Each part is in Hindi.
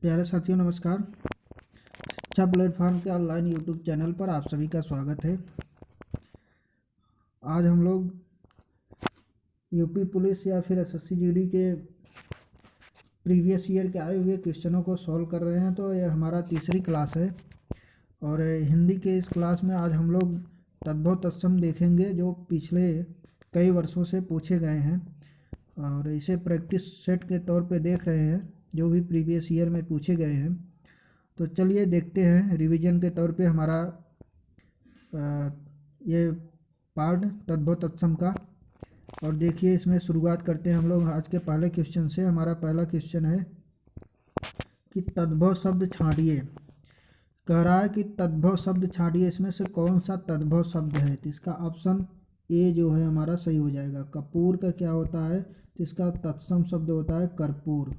प्यारे साथियों नमस्कार। शिक्षा प्लेटफॉर्म के ऑनलाइन यूट्यूब चैनल पर आप सभी का स्वागत है। आज हम लोग यूपी पुलिस या फिर एसएससी जीडी के प्रीवियस ईयर के आए हुए क्वेश्चनों को सॉल्व कर रहे हैं। तो यह हमारा तीसरी क्लास है और हिंदी के इस क्लास में आज हम लोग तद्भव तत्सम देखेंगे जो पिछले कई वर्षों से पूछे गए हैं और इसे प्रैक्टिस सेट के तौर पे देख रहे हैं जो भी प्रीवियस ईयर में पूछे गए हैं। तो चलिए देखते हैं रिवीजन के तौर पे हमारा ये पार्ट तद्भव तत्सम का। और देखिए इसमें शुरुआत करते हैं हम लोग आज के पहले क्वेश्चन से। हमारा पहला क्वेश्चन है कि तद्भव शब्द छांटिए। कह रहा है कि तद्भव शब्द छांटिए, इसमें से कौन सा तद्भव शब्द है। तो इसका ऑप्शन ए जो है हमारा सही हो जाएगा। कपूर का क्या होता है, तो इसका तत्सम शब्द होता है कर्पूर।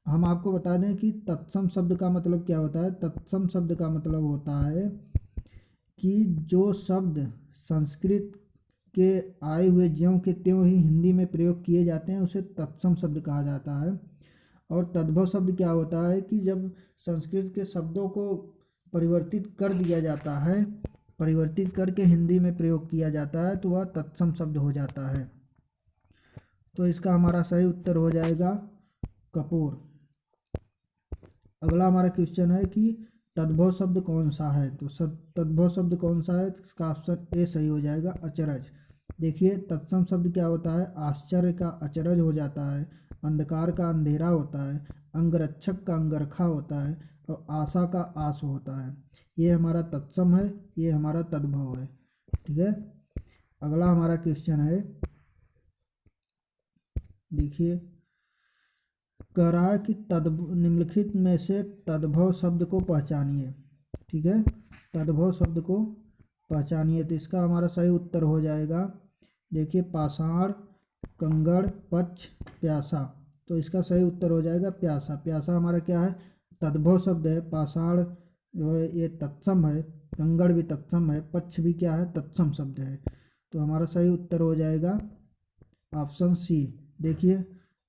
हम आपको बता दें कि तत्सम शब्द का मतलब क्या होता है। तत्सम शब्द का मतलब होता है कि जो शब्द संस्कृत के आए हुए ज्यों के त्यों ही हिंदी में प्रयोग किए जाते हैं उसे तत्सम शब्द कहा जाता है। और तद्भव शब्द क्या होता है कि जब संस्कृत के शब्दों को परिवर्तित कर दिया जाता है, परिवर्तित करके हिंदी में प्रयोग किया जाता है तो वह तत्सम शब्द हो जाता है। तो इसका हमारा सही उत्तर हो जाएगा कपूर। अगला हमारा क्वेश्चन है कि तद्भव शब्द कौन सा है। तो तद्भव शब्द कौन सा है, इसका ऑप्शन ए सही हो जाएगा अचरज। देखिए तत्सम शब्द क्या होता है, आश्चर्य का अचरज हो जाता है, अंधकार का अंधेरा होता है, अंगरक्षक का अंगरखा होता है और आशा का आस होता है। ये हमारा तत्सम है, ये हमारा तद्भव है। ठीक है। अगला हमारा क्वेश्चन है, देखिए कह रहा है कि निम्नलिखित में से तद्भव शब्द को पहचानिए। ठीक है, तद्भव शब्द को पहचानिए। तो इसका हमारा सही उत्तर हो जाएगा, देखिए पाषाण, कंगड़, पक्ष, प्यासा। तो इसका सही उत्तर हो जाएगा प्यासा। प्यासा हमारा क्या है, तद्भव शब्द है। पाषाण जो है ये तत्सम है, कंगड़ भी तत्सम है, पक्ष भी क्या है, तत्सम शब्द है। तो हमारा सही उत्तर हो जाएगा ऑप्शन सी। देखिए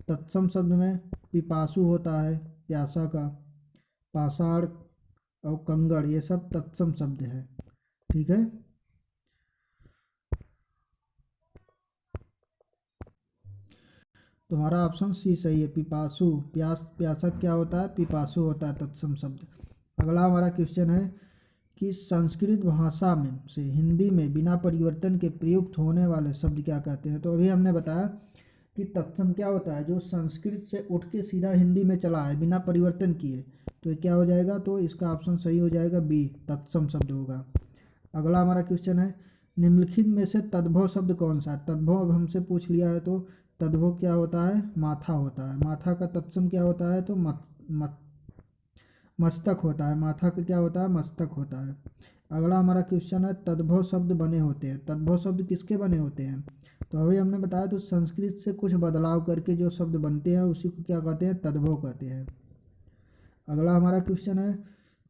तत्सम शब्द में पिपासु होता है प्यासा का, पाषाण और कंगड़ ये सब तत्सम शब्द है। ठीक है। तो हमारा ऑप्शन सी सही है, पिपासु। प्यासा क्या होता है, पिपासु होता है तत्सम शब्द। अगला हमारा क्वेश्चन है कि संस्कृत भाषा में से हिंदी में बिना परिवर्तन के प्रयुक्त होने वाले शब्द क्या कहते हैं। तो अभी हमने बताया कि तत्सम क्या होता है, जो संस्कृत से उठ के सीधा हिंदी में चला है बिना परिवर्तन किए। तो ये क्या हो जाएगा, तो इसका ऑप्शन सही हो जाएगा बी, तत्सम शब्द होगा। अगला हमारा क्वेश्चन है निम्नलिखित में से तद्भव शब्द कौन सा है। तद्भव अब हमसे पूछ लिया है, तो तद्भव क्या होता है, माथा होता है। माथा का तत्सम क्या होता है, तो मस्तक होता है। माथा का क्या होता है, मस्तक होता है। अगला हमारा क्वेश्चन है तद्भव शब्द बने होते हैं। तद्भव शब्द किसके बने होते हैं, तो अभी हमने बताया तो संस्कृत से कुछ बदलाव करके जो शब्द बनते हैं उसी को क्या कहते हैं, तद्भव कहते हैं। अगला हमारा क्वेश्चन है,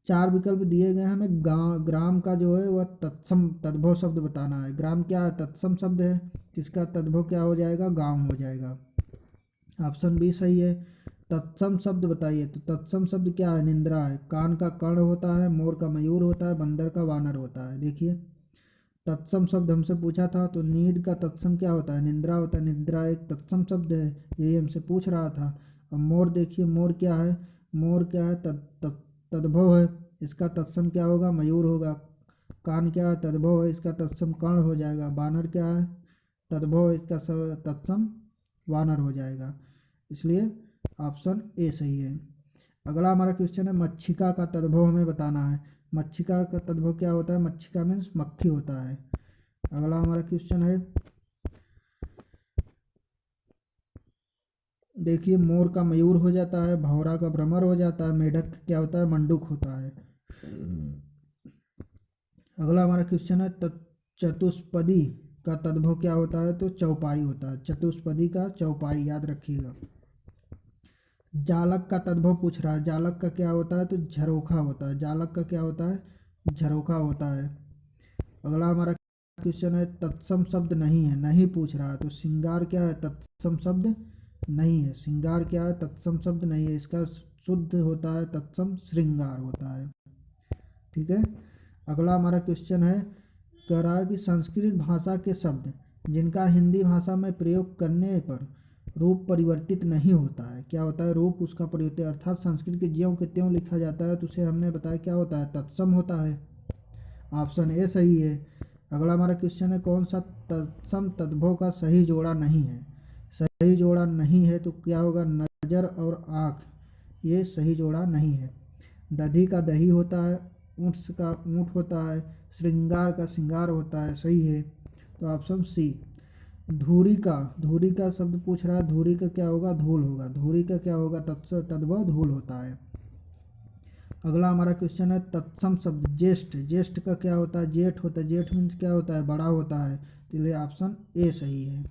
चार विकल्प दिए गए हैं, हमें ग्राम का जो है वह तत्सम तद्भव शब्द बताना है। ग्राम क्या है, तत्सम शब्द है, जिसका तद्भव क्या हो जाएगा, गांव हो जाएगा। ऑप्शन बी सही है। तत्सम शब्द बताइए। तो तत्सम शब्द क्या है, निंद्रा है। कान का कर्ण होता है, मोर का मयूर होता है, बंदर का वानर होता है। देखिए तत्सम शब्द हमसे पूछा था, तो नींद का तत्सम क्या होता है, निंद्रा होता है। निंद्रा एक तत्सम शब्द है, यही हमसे पूछ रहा था। अब मोर देखिए, मोर क्या है, मोर क्या है, तद्भव है, इसका तत्सम क्या होगा, मयूर होगा। कान क्या है, तद्भव है, इसका तत्सम कर्ण हो जाएगा। बानर क्या है, तद्भव है, इसका तत्सम वानर हो जाएगा। इसलिए ऑप्शन ए सही है। अगला हमारा क्वेश्चन है मच्छिका का तद्भव हमें बताना है। मच्छिका का तद्भव क्या होता है, मच्छिका मीन्स मक्खी होता है। अगला हमारा क्वेश्चन है, देखिए मोर का मयूर हो जाता है, भंवरा का भ्रमर हो जाता है, मेढक क्या होता है, मंडूक होता है। अगला हमारा क्वेश्चन है चतुष्पदी का तद्भव क्या होता है, तो चौपाई होता है। चतुष्पदी का चौपाई याद रखिएगा। जालक का तद्भव पूछ रहा है। जालक का क्या होता है, तो झरोखा होता है। जालक का क्या होता है, झरोखा होता है। अगला हमारा क्वेश्चन है तत्सम शब्द नहीं है, नहीं पूछ रहा है, तो श्रृंगार क्या है, तत्सम शब्द नहीं है। श्रृंगार क्या है? तत्सम शब्द नहीं है, इसका शुद्ध होता है तत्सम श्रृंगार होता है। ठीक है। अगला हमारा क्वेश्चन है, कह रहा है कि संस्कृत भाषा के शब्द जिनका हिंदी भाषा में प्रयोग करने पर रूप परिवर्तित नहीं होता है, क्या होता है? रूप उसका परिवर्तित, अर्थात संस्कृत के ज्यों के त्यों लिखा जाता है, तो उसे हमने बताया क्या होता है? तत्सम होता है। ऑप्शन ए सही है। अगला हमारा क्वेश्चन है, कौन सा तत्सम तद्भव का सही जोड़ा नहीं है? सही जोड़ा नहीं है तो क्या होगा? नज़र और आँख, ये सही जोड़ा नहीं है। दधी का दही होता है, ऊँट का ऊँट होता है, श्रृंगार का श्रृंगार होता है, सही है। तो ऑप्शन सी। धूरी का शब्द पूछ रहा है, धूरी का क्या होगा? धूल होगा। धूरी का क्या होगा? तद्भव धूल होता है। अगला हमारा क्वेश्चन है, तत्सम शब्द ज्येष्ठ, ज्येष्ठ का क्या होता है? जेठ होता है। जेठ मीन्स क्या होता है? बड़ा होता है, तो ये ऑप्शन ए सही है।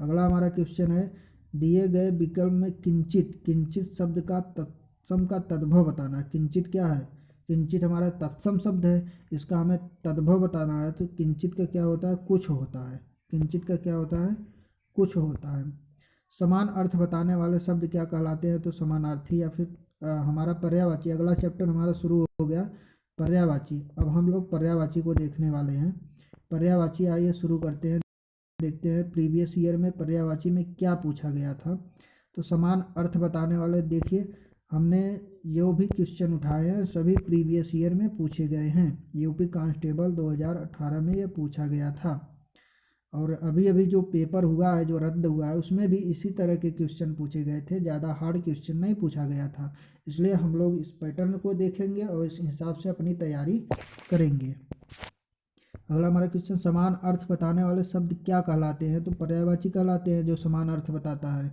अगला हमारा क्वेश्चन है, दिए गए विकल्प में किंचित, किंचित शब्द का तत्सम का तद्भव बताना है। किंचित क्या है? किंचित हमारा तत्सम शब्द है, इसका हमें तद्भव बताना है, तो किंचित का क्या होता है? कुछ होता है। किंचित का क्या होता है? कुछ होता है। समान अर्थ बताने वाले शब्द क्या कहलाते हैं? तो समानार्थी या फिर हमारा पर्यायवाची। अगला चैप्टर हमारा शुरू हो गया पर्यायवाची। अब हम लोग पर्यायवाची को देखने वाले हैं। पर्यायवाची आइए शुरू करते हैं, देखते हैं प्रीवियस ईयर में पर्यायवाची में क्या पूछा गया था। तो समान अर्थ बताने वाले, देखिए हमने जो भी क्वेश्चन उठाए हैं सभी प्रीवियस ईयर में पूछे गए हैं। यूपी कांस्टेबल 2018 में ये पूछा गया था, और अभी अभी जो पेपर हुआ है, जो रद्द हुआ है, उसमें भी इसी तरह के क्वेश्चन पूछे गए थे, ज़्यादा हार्ड क्वेश्चन नहीं पूछा गया था। इसलिए हम लोग इस पैटर्न को देखेंगे और इस हिसाब से अपनी तैयारी करेंगे। अगला हमारा क्वेश्चन, समान अर्थ बताने वाले शब्द क्या कहलाते हैं? तो पर्यायवाची कहलाते हैं जो समान अर्थ बताता है।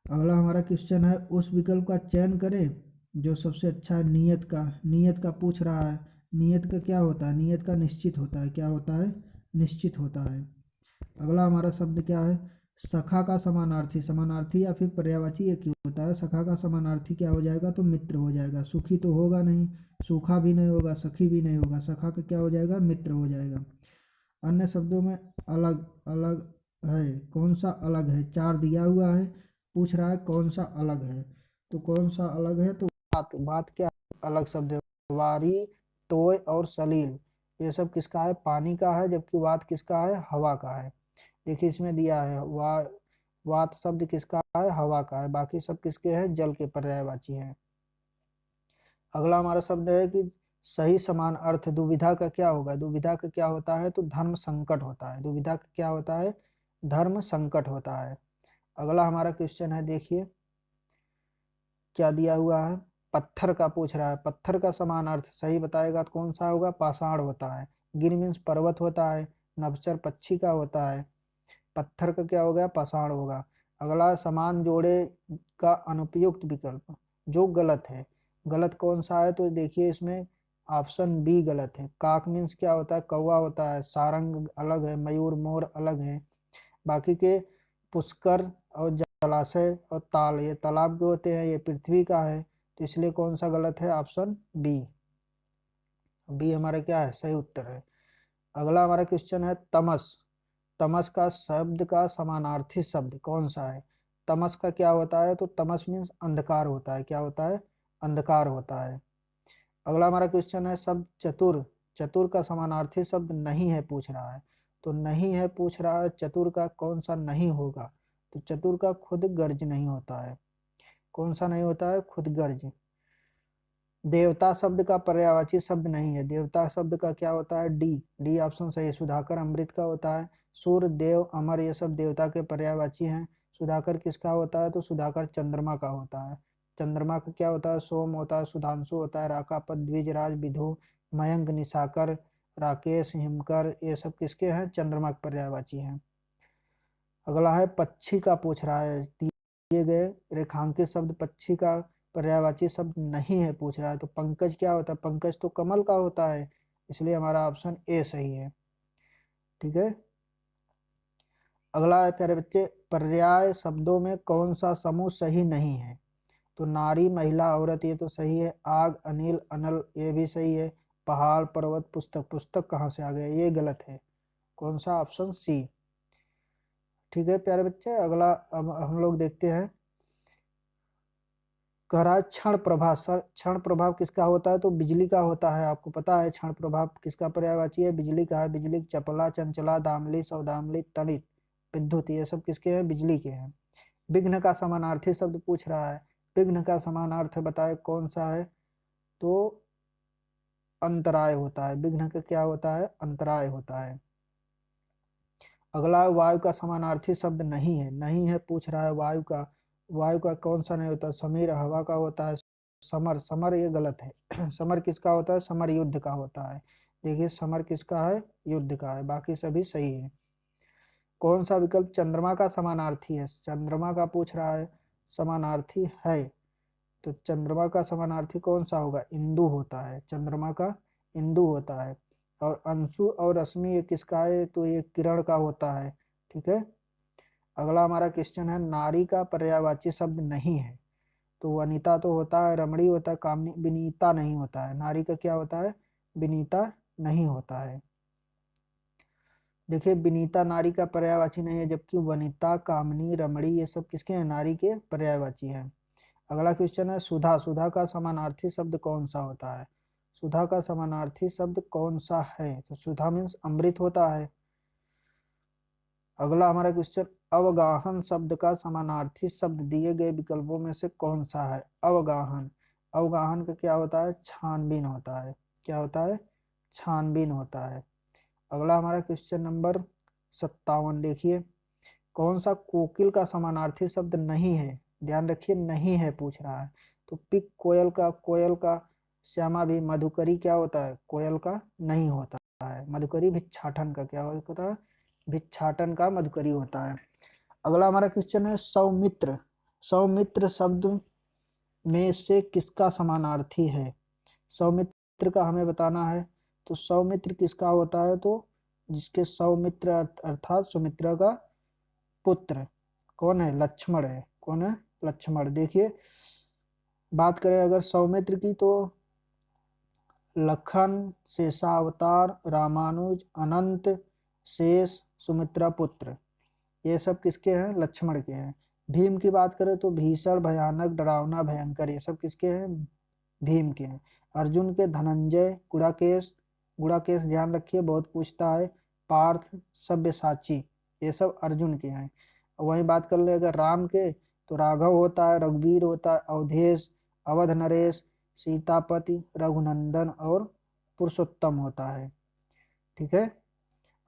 अगला हमारा क्वेश्चन है, उस विकल्प का चयन करें जो सबसे अच्छा है। नियत का, नियत का पूछ रहा है। नियत का क्या होता है? नियत का निश्चित होता है। क्या होता है? निश्चित होता है। अगला हमारा शब्द क्या है? सखा का समानार्थी, समानार्थी या फिर पर्यायवाची एक ही होता है। सखा का समानार्थी क्या हो जाएगा? तो मित्र हो जाएगा। सुखी तो होगा नहीं, सूखा भी नहीं होगा, सखी भी नहीं होगा, सखा का क्या हो जाएगा? मित्र हो जाएगा। अन्य शब्दों में अलग, अलग है, कौन सा अलग है? चार दिया हुआ है, पूछ रहा है कौन सा अलग है। तो कौन सा अलग है? तो बात, बात क्या अलग शब्द है? वारी, तोय और सलील, ये सब किसका है? पानी का है, जबकि वात किसका है? हवा का है। देखिए इसमें दिया है वात शब्द किसका है? हवा का है, बाकी सब किसके हैं? जल के पर्यायवाची हैं। अगला हमारा शब्द है कि सही समान अर्थ दुविधा का क्या होगा? दुविधा का क्या होता है? तो धर्म संकट होता है। दुविधा का क्या होता है? धर्म संकट होता है। अगला हमारा क्वेश्चन है, देखिए क्या दिया हुआ है? पत्थर का पूछ रहा है। पत्थर का समान अर्थ सही बताएगा तो कौन सा होगा? पाषाण होता है। गिर मीन्स पर्वत होता है, नभचर पक्षी का होता है, पत्थर का क्या हो गया? पाषाण होगा। अगला, समान जोड़े का अनुपयुक्त विकल्प जो गलत है, गलत कौन सा है? तो देखिए इसमें ऑप्शन बी गलत है। काक मीन्स क्या होता है? कौवा होता है। सारंग अलग है, मयूर मोर अलग है। बाकी के पुष्कर और जलाशय और ताल, ये तालाब के होते हैं, ये पृथ्वी का है, तो इसलिए कौन सा गलत है? Option B. बी हमारा क्या है? सही उत्तर है। अगला हमारा क्वेश्चन है, तमस, तमस का शब्द का समानार्थी शब्द कौन सा है? तमस का क्या होता है? तो तमस मीन्स अंधकार होता है। क्या होता है? अंधकार होता है। अगला हमारा क्वेश्चन है, शब्द चतुर, चतुर का समानार्थी शब्द नहीं है पूछ रहा है। तो नहीं है पूछ रहा है, चतुर का कौन सा नहीं होगा? तो चतुर का खुद गर्ज नहीं होता है। कौन सा नहीं होता है? खुद गर्ज। देवता शब्द का पर्यायवाची शब्द नहीं है। देवता शब्द का क्या होता है? डी, डी ऑप्शन सही है। सुधाकर अमृत का होता है। सूर्य, देव, अमर, ये सब देवता के पर्यायवाची हैं। सुधाकर किसका होता है? तो सुधाकर चंद्रमा का होता है। चंद्रमा का क्या होता है? सोम होता है, सुधांशु होता है, राकापत, द्विजराज, विधु, मयंक, निशाकर, राकेश, हिमकर, ये सब किसके हैं? चंद्रमा के पर्यायवाची हैं। अगला है पक्षी का पूछ रहा है। दिए गए रेखांकित शब्द पक्षी का पर्यायवाची शब्द नहीं है पूछ रहा है। तो पंकज क्या होता है? पंकज तो कमल का होता है, इसलिए हमारा ऑप्शन ए सही है। ठीक है। अगला है प्यारे बच्चे, पर्याय शब्दों में कौन सा समूह सही नहीं है? तो नारी, महिला, औरत, ये तो सही है। आग, अनिल, अनल, ये भी सही है। पहाड़, पर्वत, पुस्तक, पुस्तक कहाँ से आ गया? ये गलत है। कौन सा? Option C. ठीक है प्यारे बच्चे, अगला अब हम लोग देखते हैं। कह रहा है क्षण प्रभाव। सर क्षण प्रभाव किसका होता है? तो बिजली का होता है। आपको पता है क्षण प्रभाव किसका पर्यायवाची है? बिजली का है। बिजली चपला, चंचला, दामली, सौदामली, तड़ित, विद्युत, ये सब किसके हैं? बिजली के हैं। विघ्न का समानार्थी शब्द पूछ रहा है। विघ्न का समानार्थ बताए कौन सा है? तो अंतराय होता है। विघ्न का क्या होता है? अंतराय होता है। अगला वायु का समानार्थी शब्द नहीं है। नहीं है पूछ रहा है वायु का। वायु का कौन सा नहीं होता? समीर हवा का होता है। समर, समर ये गलत है। समर किसका होता है? समर युद्ध का होता है। देखिए समर किसका है? युद्ध का है। बाकी सभी सही है। कौन सा विकल्प चंद्रमा का समानार्थी है? चंद्रमा का पूछ रहा है, समानार्थी है। तो चंद्रमा का समानार्थी कौन सा होगा? इंदु होता है। चंद्रमा का इंदु होता है। और अंशु और रश्मि ये किसका है? तो ये किरण का होता है। ठीक है। अगला हमारा क्वेश्चन है, नारी का पर्यायवाची शब्द नहीं है। तो वनिता तो होता है, रमणी होता है, कामनी, विनीता नहीं होता है। नारी का क्या होता है? विनीता नहीं होता है। देखिए विनीता नारी का पर्यायवाची नहीं है, जबकि वनिता, कामनी, रमणी ये सब किसके हैं? नारी के पर्यायवाची हैं। अगला क्वेश्चन है, सुधा। सुधा का समानार्थी शब्द कौन सा होता है? सुधा का समानार्थी शब्द कौन सा है? तो सुधा मीन्स अमृत होता है। अगला हमारा क्वेश्चन, अवगाहन शब्द का समानार्थी शब्द दिए गए विकल्पों में से कौन सा है? अवगाहन। अवगाहन का क्या होता है? छानबीन होता है। क्या होता है? छानबीन होता है। अगला हमारा क्वेश्चन नंबर 57 देखिए, कौन सा कोकिल का समानार्थी शब्द नहीं है? ध्यान रखिए नहीं है पूछ रहा है। तो पिक कोयल का, कोयल का। श्यामा भी। मधुकरी क्या होता है? कोयल का नहीं होता है। मधुकरी भिक्षाटन का क्या होता है? भिक्षाटन का मधुकरी होता है। अगला हमारा क्वेश्चन है, सौमित्र। सौमित्र शब्द में से किसका समानार्थी है? सौमित्र का हमें बताना है। तो सौमित्र किसका होता है? तो जिसके सौमित्र अर्थात सुमित्रा का पुत्र कौन है? लक्ष्मण है। कौन है? लक्ष्मण। देखिए बात करें अगर सौमित्र की, तो लखन, शेषावतार, रामानुज, अनंत, शेष, सुमित्रा पुत्र, ये सब किसके हैं? लक्ष्मण के हैं। भीम की बात करें तो भीषण, भयानक, डरावना, भयंकर, ये सब किसके हैं? भीम के हैं। अर्जुन के धनंजय, गुड़ाकेश। गुड़ाकेश ध्यान रखिए बहुत पूछता है। पार्थ, सब्यसाची, ये सब अर्जुन के हैं। वहीं बात कर ले अगर राम के, तो राघव होता है, रघुवीर होता है, अवधेश, अवध नरेश, सीतापति, रघुनंदन और पुरुषोत्तम होता है। ठीक है।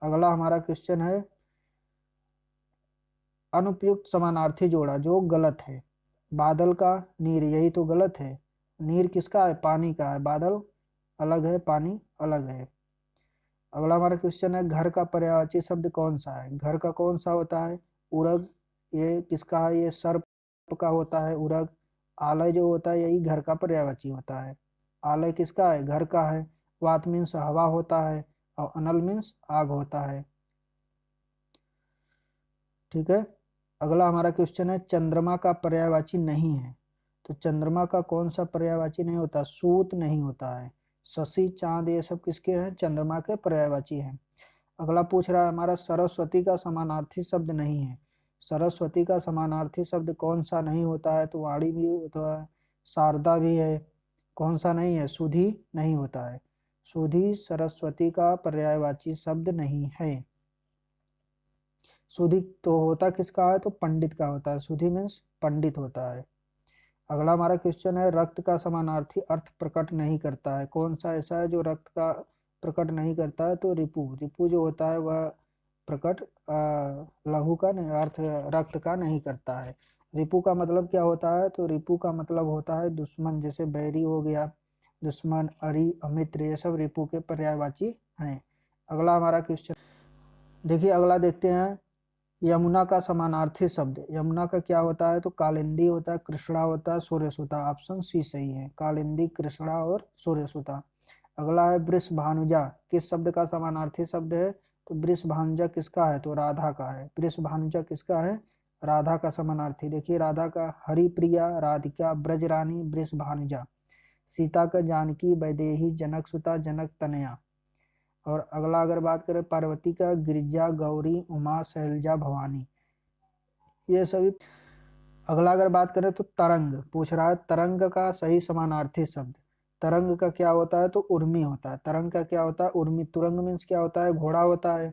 अगला हमारा क्वेश्चन है, अनुपयुक्त समानार्थी जोड़ा जो गलत है। बादल का नीर, यही तो गलत है। नीर किसका है? पानी का है। बादल अलग है, पानी अलग है। अगला हमारा क्वेश्चन है, घर का पर्यायवाची शब्द कौन सा है? घर का कौन सा होता है? उरग, ये किसका है? ये सर्प का होता है उरग। आलय जो होता है यही घर का पर्यायवाची होता है। आलय किसका है? घर का है। वात मीन्स हवा होता है, और अनल मीन्स आग होता है। ठीक है। अगला हमारा क्वेश्चन है, चंद्रमा का पर्यायवाची नहीं है। तो चंद्रमा का कौन सा पर्यायवाची नहीं होता? सूत नहीं होता है। शशि, चांद, ये सब किसके हैं? चंद्रमा के पर्यायवाची हैं। अगला पूछ रहा है हमारा, सरस्वती का समानार्थी शब्द नहीं है। सरस्वती का समानार्थी शब्द कौन सा नहीं होता है? तो वाणी भी होता है, शारदा भी है। कौन सा नहीं है? सुधी नहीं होता है। सुधी सरस्वती का पर्यायवाची शब्द नहीं है। सुधी तो होता किसका है? तो पंडित का होता है। सुधी मीन्स पंडित होता है। अगला हमारा क्वेश्चन है, रक्त का समानार्थी अर्थ प्रकट नहीं करता है। कौन सा ऐसा है जो रक्त का प्रकट नहीं करता है? तो रिपु। रिपु जो होता है वह प्रकट लहू का नहीं, अर्थ रक्त का नहीं करता है। रिपु का मतलब क्या होता है? तो रिपु का मतलब होता है दुश्मन, जैसे बैरी हो गया, दुश्मन, अरि, अमित्र, ये सब रिपु के पर्यायवाची हैं। अगला हमारा क्वेश्चन देखिए, अगला देखते हैं, यमुना का समानार्थी शब्द। यमुना का क्या होता है? तो कालिंदी होता है, कृष्णा होता है, सूर्यसुता। ऑप्शन सी सही है, कालिंदी, कृष्णा और सूर्यसुता। अगला है वृषभानुजा, किस शब्द का समानार्थी शब्द है? तो वृषभानुजा किसका है? तो राधा का है। वृषभानुजा किसका है? राधा का समानार्थी। देखिए राधा का हरिप्रिया, राधिका, ब्रजरानी, वृषभानुजा। सीता का जानकी, वैदेही, जनक सुता, जनक तनया। और अगला अगर बात करें पार्वती का, गिरिजा, गौरी, उमा, शैलजा, भवानी। ये सभी। अगला अगर बात करें तो तरंग पूछ रहा है, तरंग का सही समानार्थी शब्द। तरंग का क्या होता है तो उर्मी होता है। तरंग का क्या होता है उर्मी। तुरंग मीन्स क्या होता है घोड़ा होता है।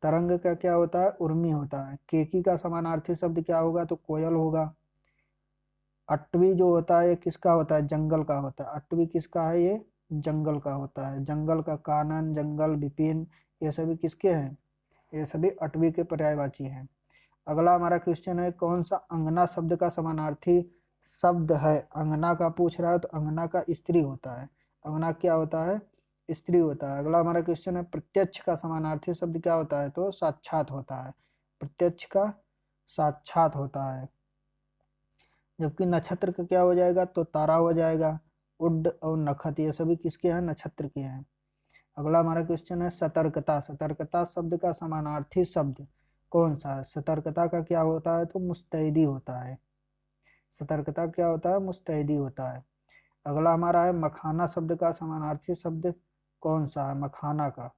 तरंग का क्या होता है उर्मी होता है। केकी का समानार्थी शब्द क्या होगा तो कोयल होगा। अटवी जो होता है ये किसका होता है जंगल का होता है। अटवी किसका है ये जंगल का होता है। जंगल का कानन जंगल विपिन ये सभी किसके हैं, ये सभी अटवी के पर्यायवाची हैं। अगला हमारा क्वेश्चन है कौन सा अंगना शब्द का समानार्थी शब्द है। अंगना का पूछ रहा है तो अंगना का स्त्री होता है। अंगना क्या होता है स्त्री होता है। अगला हमारा क्वेश्चन है प्रत्यक्ष का समानार्थी शब्द क्या होता है तो साक्षात होता है। प्रत्यक्ष का साक्षात होता है। जबकि नक्षत्र का क्या हो जाएगा तो तारा हो जाएगा। उड और नखत ये सभी किसके हैं नक्षत्र के हैं। अगला हमारा क्वेश्चन है सतर्कता। सतर्कता शब्द का समानार्थी शब्द कौन सा है। सतर्कता का क्या होता है तो मुस्तैदी होता है। सतर्कता क्या होता है मुस्तैदी होता है। अगला हमारा है मखाना शब्द का समानार्थी शब्द कौन सा है। मखाना का,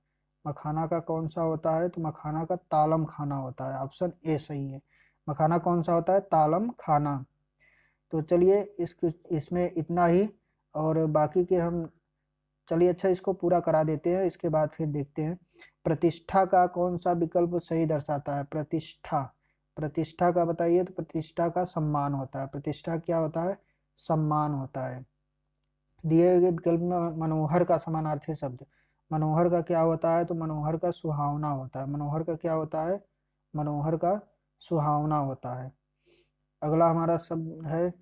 मखाना का कौन सा होता है तो मखाना का तालम खाना होता है। ऑप्शन ए सही है। मखाना कौन सा होता है तालम खाना। तो चलिए इसमें इतना ही, और बाकी के हम चलिए अच्छा इसको पूरा करा देते हैं, इसके बाद फिर देखते हैं। प्रतिष्ठा का कौन सा विकल्प सही दर्शाता है। प्रतिष्ठा, प्रतिष्ठा का बताइए तो प्रतिष्ठा का सम्मान होता है। प्रतिष्ठा क्या होता है सम्मान होता है। दिए गए विकल्प में मनोहर का समानार्थी शब्द। मनोहर का क्या होता है तो मनोहर का सुहावना होता है। मनोहर का क्या होता है मनोहर का सुहावना होता है। अगला हमारा शब्द है,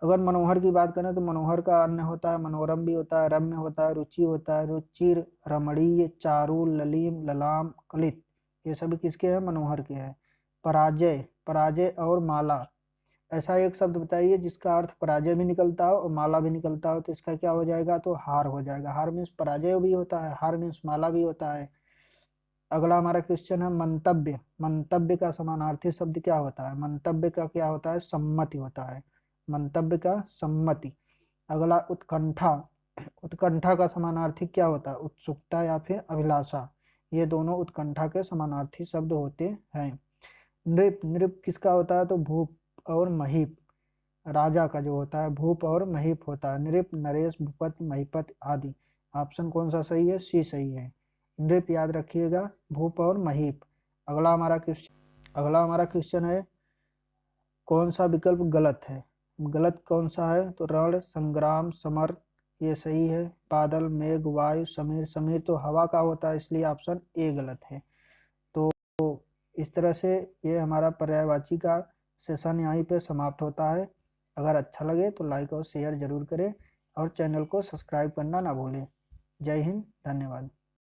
अगर मनोहर की बात करें तो मनोहर का अन्य होता है मनोरम भी होता है, रम्य होता है, रुचि होता है, रुचिर, रमणीय, चारु, ललीम, ललाम, कलित ये सभी किसके हैं मनोहर के हैं। पराजय, पराजय और माला, ऐसा एक शब्द बताइए जिसका अर्थ पराजय भी निकलता हो और माला भी निकलता हो, तो इसका क्या हो जाएगा तो हार हो जाएगा। हार मीन्स पराजय भी होता है, हार मीन्स माला भी होता है। अगला हमारा क्वेश्चन है मंतव्य। मंतव्य का समानार्थी शब्द क्या होता है। मंतव्य का क्या होता है सम्मति होता है। मंतव्य का सम्मति। अगला उत्कंठा। उत्कंठा का समानार्थी क्या होता है उत्सुकता या फिर अभिलाषा। ये दोनों उत्कंठा के समानार्थी शब्द होते हैं। नृप, नृप किसका होता है तो भूप और महीप, राजा का जो होता है भूप और महीप होता है। नृप, नरेश, भूपत, महीपत आदि। ऑप्शन कौन सा सही है सी सही है। नृप याद रखिएगा भूप और महीप। अगला हमारा क्वेश्चन है कौन सा विकल्प गलत है। गलत कौन सा है तो रण, संग्राम, समर ये सही है। बादल, मेघ, वायु, समीर, समीर तो हवा का होता है इसलिए ऑप्शन ए गलत है। तो इस तरह से ये हमारा पर्यायवाची का सेशन यहीं पे समाप्त होता है। अगर अच्छा लगे तो लाइक और शेयर जरूर करें और चैनल को सब्सक्राइब करना ना भूलें। जय हिंद, धन्यवाद।